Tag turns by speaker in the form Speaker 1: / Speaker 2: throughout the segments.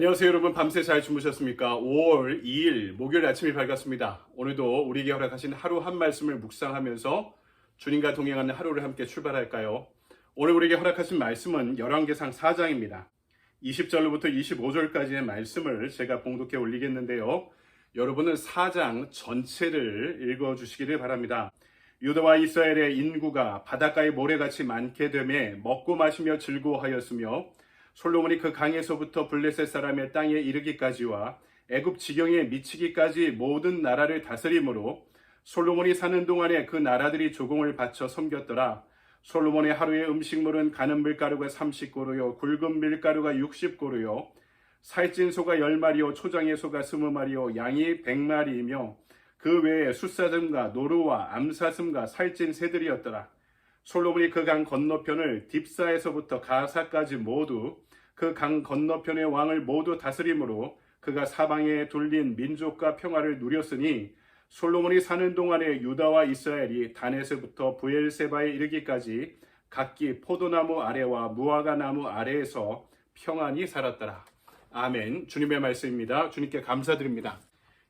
Speaker 1: 안녕하세요 여러분. 밤새 잘 주무셨습니까? 5월 2일 목요일 아침이 밝았습니다. 오늘도 우리에게 허락하신 하루 한 말씀을 묵상하면서 주님과 동행하는 하루를 함께 출발할까요? 오늘 우리에게 허락하신 말씀은 열왕기상 4장입니다. 20절로부터 25절까지의 말씀을 제가 봉독해 올리겠는데요. 여러분은 4장 전체를 읽어주시기를 바랍니다. 유다와 이스라엘의 인구가 바닷가의 모래같이 많게 되매 먹고 마시며 즐거워하였으며 솔로몬이 그 강에서부터 블레셋 사람의 땅에 이르기까지와 애굽 지경에 미치기까지 모든 나라를 다스림으로 솔로몬이 사는 동안에 그 나라들이 조공을 바쳐 섬겼더라. 솔로몬의 하루의 음식물은 가는 밀가루가 30고루요 굵은 밀가루가 60고루요 살찐 소가 10마리요 초장의 소가 20마리요 양이 100마리이며 그 외에 숫사슴과 노루와 암사슴과 살찐 새들이었더라. 솔로몬이 그 강 건너편을 딥사에서부터 가사까지 모두 그 강 건너편의 왕을 모두 다스림으로 그가 사방에 둘린 민족과 평화를 누렸으니 솔로몬이 사는 동안에 유다와 이스라엘이 단에서부터 브엘세바에 이르기까지 각기 포도나무 아래와 무화과 나무 아래에서 평안히 살았더라. 아멘. 주님의 말씀입니다. 주님께 감사드립니다.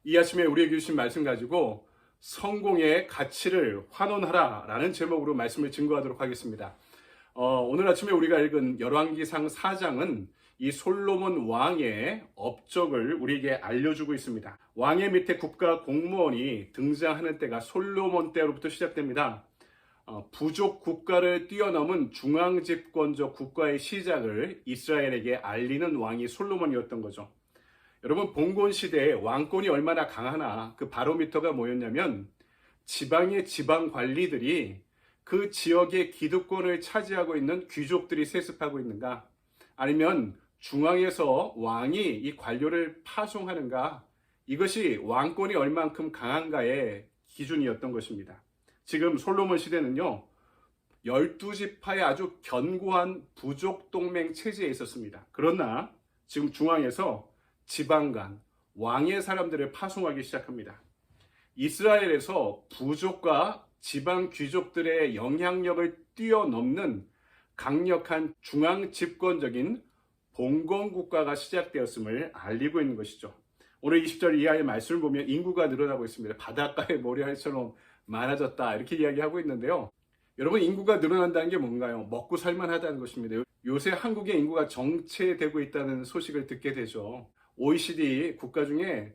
Speaker 1: 이 아침에 우리에게 주신 말씀 가지고 성공의 가치를 환원하라 라는 제목으로 말씀을 증거하도록 하겠습니다. 오늘 아침에 우리가 읽은 열왕기상 4장은 이 솔로몬 왕의 업적을 우리에게 알려주고 있습니다. 왕의 밑에 국가 공무원이 등장하는 때가 솔로몬 때로부터 시작됩니다. 부족 국가를 뛰어넘은 중앙집권적 국가의 시작을 이스라엘에게 알리는 왕이 솔로몬이었던 거죠. 여러분, 봉건 시대에 왕권이 얼마나 강하나 그 바로미터가 뭐였냐면 지방의 지방 관리들이 그 지역의 기득권을 차지하고 있는 귀족들이 세습하고 있는가, 아니면 중앙에서 왕이 이 관료를 파송하는가, 이것이 왕권이 얼만큼 강한가의 기준이었던 것입니다. 지금 솔로몬 시대는요 12지파의 아주 견고한 부족 동맹 체제에 있었습니다. 그러나 지금 중앙에서 지방간, 왕의 사람들을 파송하기 시작합니다. 이스라엘에서 부족과 지방 귀족들의 영향력을 뛰어넘는 강력한 중앙 집권적인 봉건 국가가 시작되었음을 알리고 있는 것이죠. 오늘 20절 이하의 말씀을 보면 인구가 늘어나고 있습니다. 바닷가의 모래알처럼 많아졌다 이렇게 이야기하고 있는데요. 여러분, 인구가 늘어난다는 게 뭔가요? 먹고 살만하다는 것입니다. 요새 한국의 인구가 정체되고 있다는 소식을 듣게 되죠. OECD 국가 중에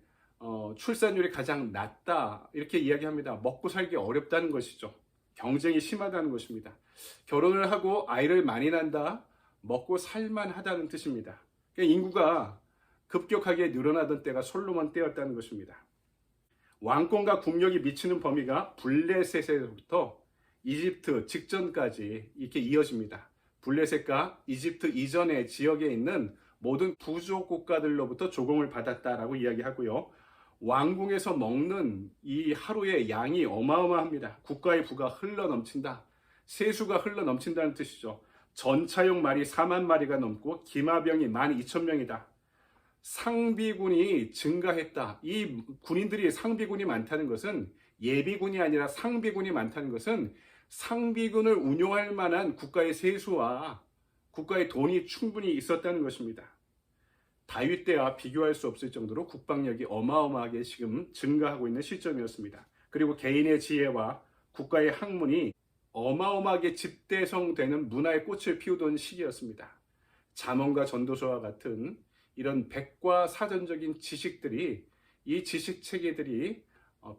Speaker 1: 출산율이 가장 낮다 이렇게 이야기합니다. 먹고 살기 어렵다는 것이죠. 경쟁이 심하다는 것입니다. 결혼을 하고 아이를 많이 낳는다, 먹고 살만하다는 뜻입니다. 인구가 급격하게 늘어나던 때가 솔로몬 때였다는 것입니다. 왕권과 국력이 미치는 범위가 블레셋에서부터 이집트 직전까지 이렇게 이어집니다. 블레셋과 이집트 이전의 지역에 있는 모든 부족 국가들로부터 조공을 받았다라고 이야기하고요. 왕궁에서 먹는 이 하루의 양이 어마어마합니다. 국가의 부가 흘러넘친다. 세수가 흘러넘친다는 뜻이죠. 전차용 말이 4만 마리가 넘고 기마병이 12,000명이다. 상비군이 증가했다. 이 군인들이 상비군이 많다는 것은, 예비군이 아니라 상비군이 많다는 것은 상비군을 운용할 만한 국가의 세수와 국가의 돈이 충분히 있었다는 것입니다. 다윗 때와 비교할 수 없을 정도로 국방력이 어마어마하게 지금 증가하고 있는 시점이었습니다. 그리고 개인의 지혜와 국가의 학문이 어마어마하게 집대성되는 문화의 꽃을 피우던 시기였습니다. 잠언과 전도서와 같은 이런 백과사전적인 지식들이, 이 지식 체계들이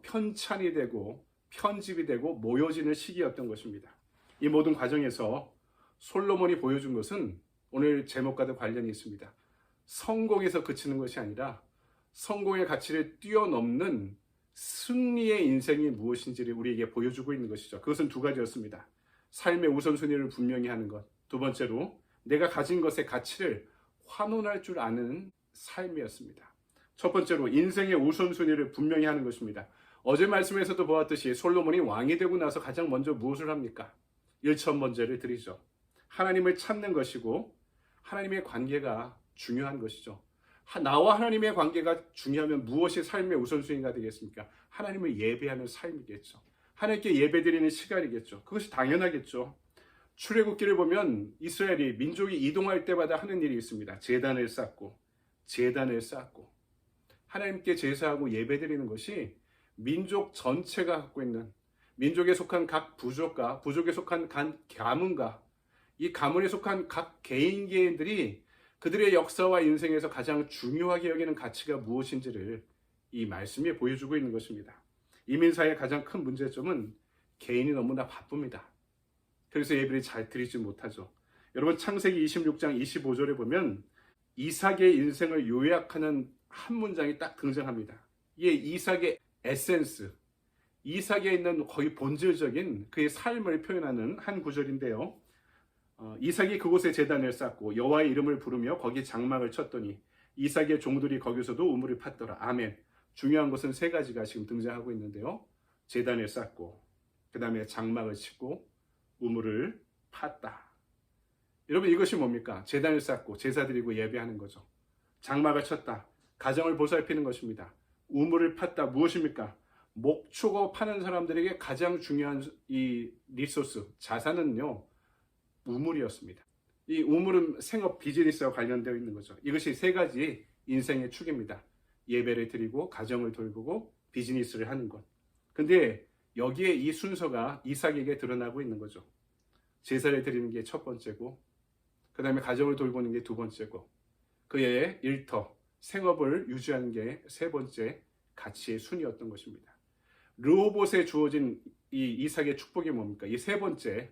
Speaker 1: 편찬이 되고 편집이 되고 모여지는 시기였던 것입니다. 이 모든 과정에서 솔로몬이 보여준 것은 오늘 제목과도 관련이 있습니다. 성공에서 그치는 것이 아니라 성공의 가치를 뛰어넘는 승리의 인생이 무엇인지를 우리에게 보여주고 있는 것이죠. 그것은 두 가지였습니다. 삶의 우선순위를 분명히 하는 것, 두 번째로 내가 가진 것의 가치를 환원할 줄 아는 삶이었습니다. 첫 번째로 인생의 우선순위를 분명히 하는 것입니다. 어제 말씀에서도 보았듯이 솔로몬이 왕이 되고 나서 가장 먼저 무엇을 합니까? 일천번제를 드리죠. 하나님을 찾는 것이고 하나님의 관계가 중요한 것이죠. 나와 하나님의 관계가 중요하면 무엇이 삶의 우선순위가 되겠습니까? 하나님을 예배하는 삶이겠죠. 하나님께 예배드리는 시간이겠죠. 그것이 당연하겠죠. 출애굽기를 보면 이스라엘이 민족이 이동할 때마다 하는 일이 있습니다. 제단을 쌓고 제단을 쌓고 하나님께 제사하고 예배드리는 것이 민족 전체가 갖고 있는, 민족에 속한 각 부족과 부족에 속한 각 가문과 이 가문에 속한 각 개인들이 그들의 역사와 인생에서 가장 중요하게 여기는 가치가 무엇인지를 이 말씀이 보여주고 있는 것입니다. 이민사의 가장 큰 문제점은 개인이 너무나 바쁩니다. 그래서 예배를 잘 드리지 못하죠. 여러분, 창세기 26장 25절에 보면 이삭의 인생을 요약하는 한 문장이 딱 등장합니다. 이게 이삭의 에센스, 이삭에 있는 거의 본질적인 그의 삶을 표현하는 한 구절인데요. 이삭이 그곳에 제단을 쌓고 여호와의 이름을 부르며 거기 장막을 쳤더니 이삭의 종들이 거기서도 우물을 팠더라. 아멘. 중요한 것은 세 가지가 지금 등장하고 있는데요. 제단을 쌓고, 그 다음에 장막을 치고, 우물을 팠다. 여러분, 이것이 뭡니까? 제단을 쌓고 제사 드리고 예배하는 거죠. 장막을 쳤다. 가정을 보살피는 것입니다. 우물을 팠다. 무엇입니까? 목초고 파는 사람들에게 가장 중요한 이 리소스, 자산은요, 우물이었습니다. 이 우물은 생업 비즈니스와 관련되어 있는 거죠. 이것이 세 가지 인생의 축입니다. 예배를 드리고 가정을 돌보고 비즈니스를 하는 것. 근데 여기에 이 순서가 이삭에게 드러나고 있는 거죠. 제사를 드리는 게 첫 번째고, 그 다음에 가정을 돌보는 게 두 번째고, 그의 일터, 생업을 유지하는 게 세 번째 가치의 순위였던 것입니다. 르호봇에 주어진 이 이삭의 축복이 뭡니까? 이 세 번째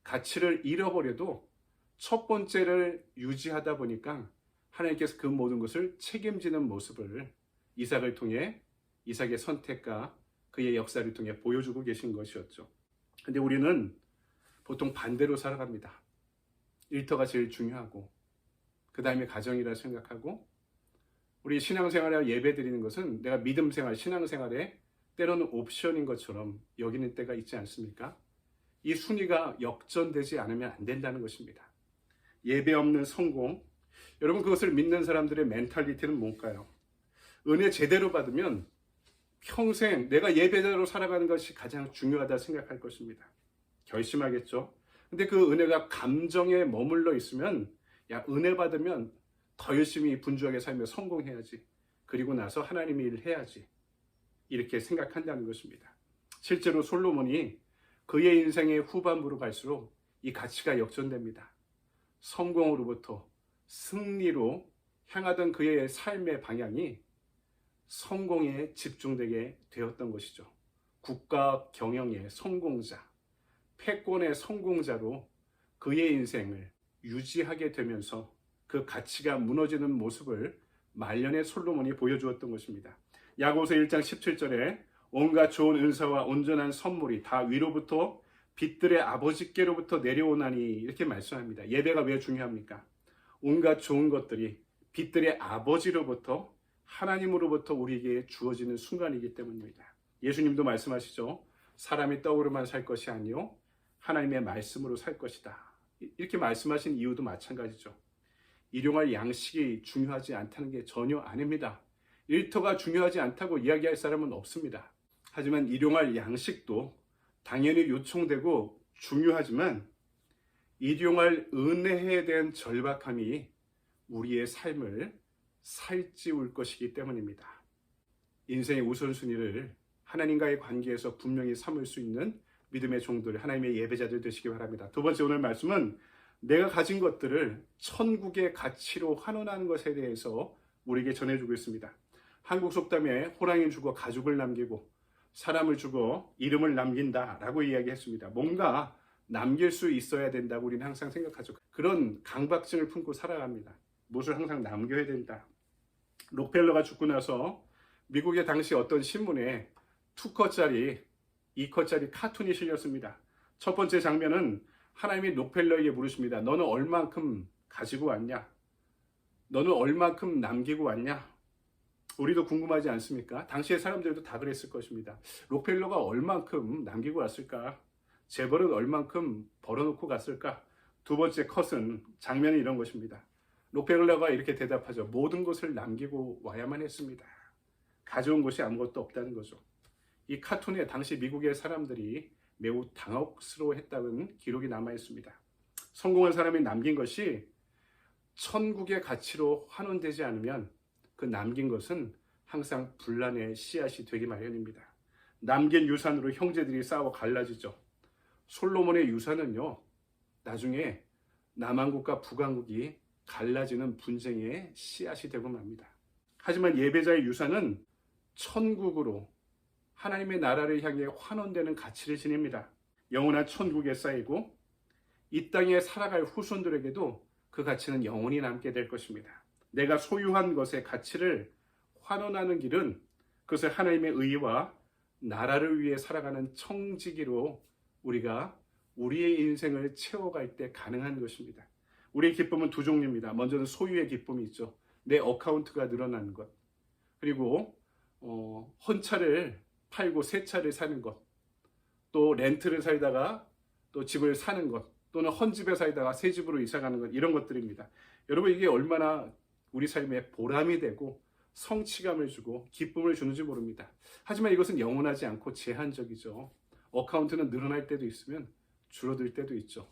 Speaker 1: 가치를 잃어버려도 첫 번째를 유지하다 보니까 하나님께서 그 모든 것을 책임지는 모습을 이삭을 통해, 이삭의 선택과 그의 역사를 통해 보여주고 계신 것이었죠. 근데 우리는 보통 반대로 살아갑니다. 일터가 제일 중요하고, 그 다음에 가정이라 생각하고, 우리 신앙생활에 예배 드리는 것은 내가 믿음생활, 신앙생활에 때로는 옵션인 것처럼 여기는 때가 있지 않습니까? 이 순위가 역전되지 않으면 안 된다는 것입니다. 예배 없는 성공. 여러분, 그것을 믿는 사람들의 멘탈리티는 뭘까요? 은혜 제대로 받으면 평생 내가 예배자로 살아가는 것이 가장 중요하다 생각할 것입니다. 결심하겠죠. 근데 그 은혜가 감정에 머물러 있으면, 야, 은혜 받으면 더 열심히 분주하게 살며 성공해야지. 그리고 나서 하나님의 일을 해야지. 이렇게 생각한다는 것입니다. 실제로 솔로몬이 그의 인생의 후반부로 갈수록 이 가치가 역전됩니다. 성공으로부터 승리로 향하던 그의 삶의 방향이 성공에 집중되게 되었던 것이죠. 국가 경영의 성공자, 패권의 성공자로 그의 인생을 유지하게 되면서 그 가치가 무너지는 모습을 말년의 솔로몬이 보여주었던 것입니다. 야고보서 1장 17절에 온갖 좋은 은사와 온전한 선물이 다 위로부터 빛들의 아버지께로부터 내려오나니, 이렇게 말씀합니다. 예배가 왜 중요합니까? 온갖 좋은 것들이 빛들의 아버지로부터, 하나님으로부터 우리에게 주어지는 순간이기 때문입니다. 예수님도 말씀하시죠. 사람이 떡으로만 살 것이 아니요 하나님의 말씀으로 살 것이다. 이렇게 말씀하신 이유도 마찬가지죠. 일용할 양식이 중요하지 않다는 게 전혀 아닙니다. 일터가 중요하지 않다고 이야기할 사람은 없습니다. 하지만 일용할 양식도 당연히 요청되고 중요하지만 일용할 은혜에 대한 절박함이 우리의 삶을 살찌울 것이기 때문입니다. 인생의 우선순위를 하나님과의 관계에서 분명히 삼을 수 있는 믿음의 종들, 하나님의 예배자들 되시기 바랍니다. 두 번째, 오늘 말씀은 내가 가진 것들을 천국의 가치로 환원하는 것에 대해서 우리에게 전해주고 있습니다. 한국 속담에 호랑이를 죽어 가죽을 남기고 사람을 죽어 이름을 남긴다라고 이야기했습니다. 뭔가 남길 수 있어야 된다고 우리는 항상 생각하죠. 그런 강박증을 품고 살아갑니다. 무엇을 항상 남겨야 된다. 록펠러가 죽고 나서 미국의 당시 어떤 신문에 2컷짜리, 2컷짜리 카툰이 실렸습니다. 첫 번째 장면은 하나님이 록펠러에게 물으십니다. 너는 얼만큼 가지고 왔냐? 너는 얼만큼 남기고 왔냐? 우리도 궁금하지 않습니까? 당시의 사람들도 다 그랬을 것입니다. 록펠러가 얼만큼 남기고 왔을까? 재벌은 얼만큼 벌어놓고 갔을까? 두 번째 컷은, 장면이 이런 것입니다. 록펠러가 이렇게 대답하죠. 모든 것을 남기고 와야만 했습니다. 가져온 것이 아무것도 없다는 거죠. 이 카툰에 당시 미국의 사람들이 매우 당혹스러워했다는 기록이 남아 있습니다. 성공한 사람이 남긴 것이 천국의 가치로 환원되지 않으면 그 남긴 것은 항상 분란의 씨앗이 되기 마련입니다. 남긴 유산으로 형제들이 싸워 갈라지죠. 솔로몬의 유산은요, 나중에 남왕국과 북왕국이 갈라지는 분쟁의 씨앗이 되고 맙니다. 하지만 예배자의 유산은 천국으로 하나님의 나라를 향해 환원되는 가치를 지닙니다. 영원한 천국에 쌓이고 이 땅에 살아갈 후손들에게도 그 가치는 영원히 남게 될 것입니다. 내가 소유한 것의 가치를 환원하는 길은 그것을 하나님의 의와 나라를 위해 살아가는 청지기로 우리가 우리의 인생을 채워갈 때 가능한 것입니다. 우리의 기쁨은 두 종류입니다. 먼저는 소유의 기쁨이 있죠. 내 어카운트가 늘어나는 것. 그리고 헌차를 팔고 새 차를 사는 것. 또 렌트를 살다가 또 집을 사는 것. 또는 헌집에 살다가 새 집으로 이사가는 것. 이런 것들입니다. 여러분, 이게 얼마나 우리 삶에 보람이 되고 성취감을 주고 기쁨을 주는지 모릅니다. 하지만 이것은 영원하지 않고 제한적이죠. 어카운트는 늘어날 때도 있으면 줄어들 때도 있죠.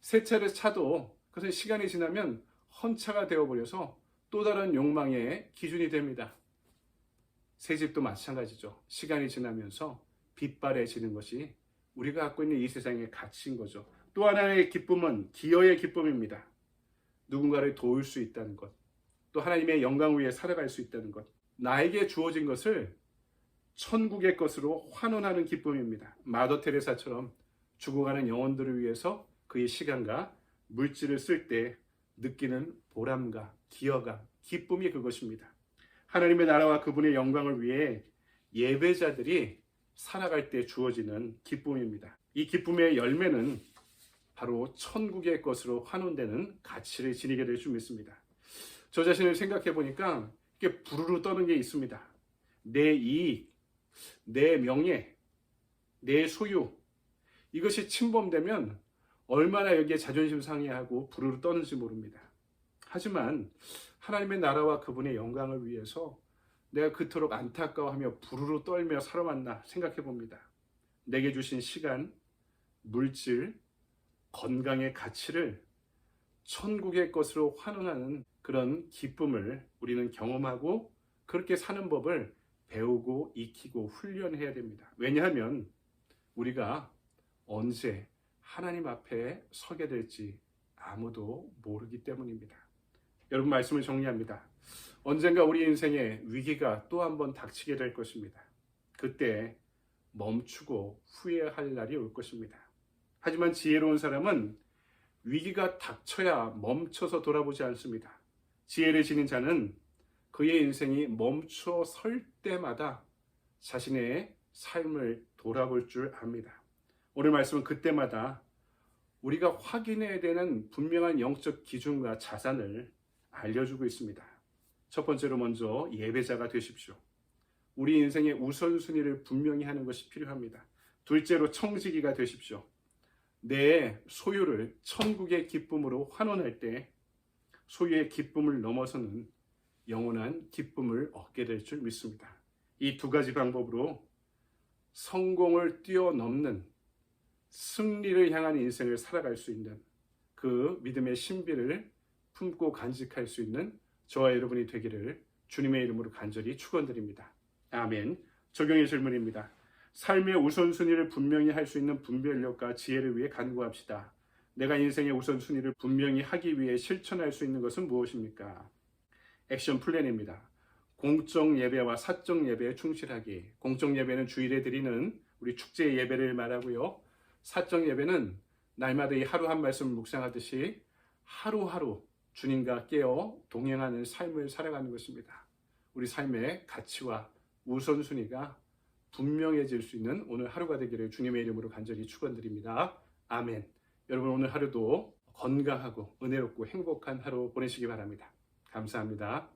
Speaker 1: 새 차를 차도 그것은 시간이 지나면 헌차가 되어버려서 또 다른 욕망의 기준이 됩니다. 새 집도 마찬가지죠. 시간이 지나면서 빛바래지는 것이 우리가 갖고 있는 이 세상의 가치인 거죠. 또 하나의 기쁨은 기여의 기쁨입니다. 누군가를 도울 수 있다는 것, 또 하나님의 영광 위에 살아갈 수 있다는 것, 나에게 주어진 것을 천국의 것으로 환원하는 기쁨입니다. 마더 테레사처럼 죽어가는 영혼들을 위해서 그의 시간과 물질을 쓸 때 느끼는 보람과 기여감, 기쁨이 그것입니다. 하나님의 나라와 그분의 영광을 위해 예배자들이 살아갈 때 주어지는 기쁨입니다. 이 기쁨의 열매는 바로 천국의 것으로 환원되는 가치를 지니게 될 줄 믿습니다. 저 자신을 생각해 보니까 이게 부르르 떠는 게 있습니다. 내 이익, 내 명예, 내 소유, 이것이 침범되면 얼마나 여기에 자존심 상해하고 부르르 떠는지 모릅니다. 하지만 하나님의 나라와 그분의 영광을 위해서 내가 그토록 안타까워하며 부르르 떨며 살아왔나 생각해 봅니다. 내게 주신 시간, 물질, 건강의 가치를 천국의 것으로 환원하는 그런 기쁨을 우리는 경험하고 그렇게 사는 법을 배우고 익히고 훈련해야 됩니다. 왜냐하면 우리가 언제 하나님 앞에 서게 될지 아무도 모르기 때문입니다. 여러분, 말씀을 정리합니다. 언젠가 우리 인생에 위기가 또 한 번 닥치게 될 것입니다. 그때 멈추고 후회할 날이 올 것입니다. 하지만 지혜로운 사람은 위기가 닥쳐야 멈춰서 돌아보지 않습니다. 지혜를 지닌 자는 그의 인생이 멈춰 설 때마다 자신의 삶을 돌아볼 줄 압니다. 오늘 말씀은 그때마다 우리가 확인해야 되는 분명한 영적 기준과 자산을 알려주고 있습니다. 첫 번째로 먼저 예배자가 되십시오. 우리 인생의 우선순위를 분명히 하는 것이 필요합니다. 둘째로 청지기가 되십시오. 내 소유를 천국의 기쁨으로 환원할 때 소유의 기쁨을 넘어서는 영원한 기쁨을 얻게 될 줄 믿습니다. 이 두 가지 방법으로 성공을 뛰어넘는 승리를 향한 인생을 살아갈 수 있는 그 믿음의 신비를 품고 간직할 수 있는 저와 여러분이 되기를 주님의 이름으로 간절히 축원드립니다. 아멘. 적용의 질문입니다. 삶의 우선순위를 분명히 할 수 있는 분별력과 지혜를 위해 간구합시다. 내가 인생의 우선순위를 분명히 하기 위해 실천할 수 있는 것은 무엇입니까? 액션 플랜입니다. 공적 예배와 사적 예배에 충실하기. 공적 예배는 주일에 드리는 우리 축제 예배를 말하고요. 사적 예배는 날마다 이 하루 한 말씀을 묵상하듯이 하루하루 주님과 깨어 동행하는 삶을 살아가는 것입니다. 우리 삶의 가치와 우선순위가 분명해질 수 있는 오늘 하루가 되기를 주님의 이름으로 간절히 축원드립니다. 아멘. 여러분, 오늘 하루도 건강하고 은혜롭고 행복한 하루 보내시기 바랍니다. 감사합니다.